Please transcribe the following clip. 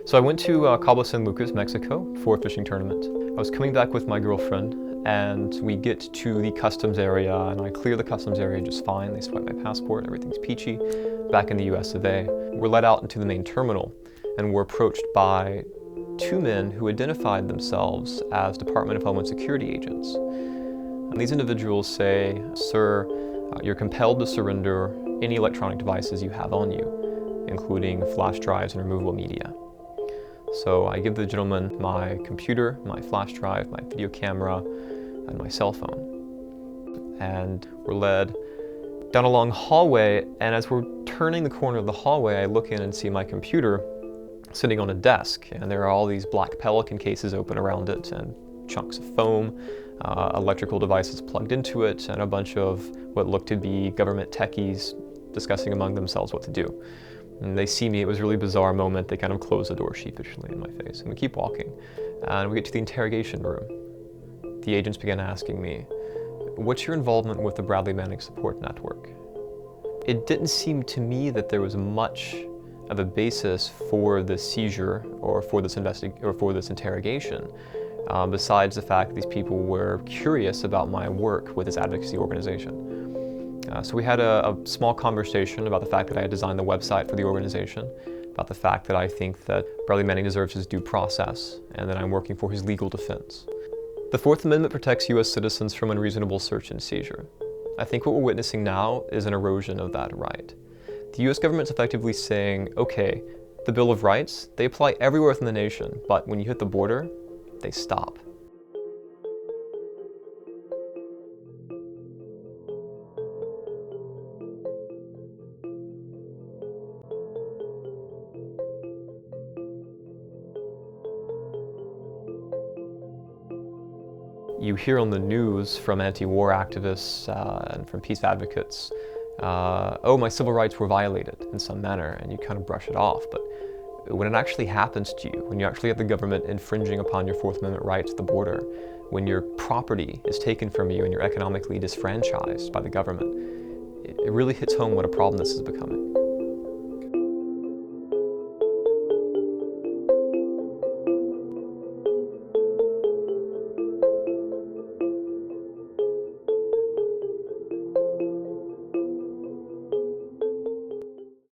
So I went to Cabo San Lucas, Mexico for a fishing tournament. I was coming back with my girlfriend and we get to the customs area and I clear the customs area just fine. They swipe my passport, everything's peachy. Back in the US of A. We're let out into the main terminal and we're approached by two men who identified themselves as Department of Homeland Security agents. And these individuals say, "Sir, you're compelled to surrender any electronic devices you have on you, including flash drives and removable media." So I give the gentleman my computer, my flash drive, my video camera, and my cell phone. And we're led down a long hallway, and as we're turning the corner of the hallway, I look in and see my computer sitting on a desk, and there are all these black Pelican cases open around it, and chunks of foam, electrical devices plugged into it, and a bunch of what looked to be government techies discussing among themselves what to do. And they see me. It was a really bizarre moment. They kind of close the door sheepishly in my face, and we keep walking. And we get to the interrogation room. The agents began asking me, "What's your involvement with the Bradley Manning Support Network?" It didn't seem to me that there was much of a basis for this seizure or for this interrogation, besides the fact that these people were curious about my work with this advocacy organization. So we had a small conversation about the fact that I had designed the website for the organization, about the fact that I think that Bradley Manning deserves his due process, and that I'm working for his legal defense. The Fourth Amendment protects U.S. citizens from unreasonable search and seizure. I think what we're witnessing now is an erosion of that right. The U.S. government's effectively saying, okay, the Bill of Rights, they apply everywhere within the nation, but when you hit the border, they stop. You hear on the news from anti-war activists and from peace advocates, oh, my civil rights were violated in some manner, and you kind of brush it off. But when it actually happens to you, when you actually have the government infringing upon your Fourth Amendment rights at the border, when your property is taken from you and you're economically disfranchised by the government, it really hits home what a problem this is becoming.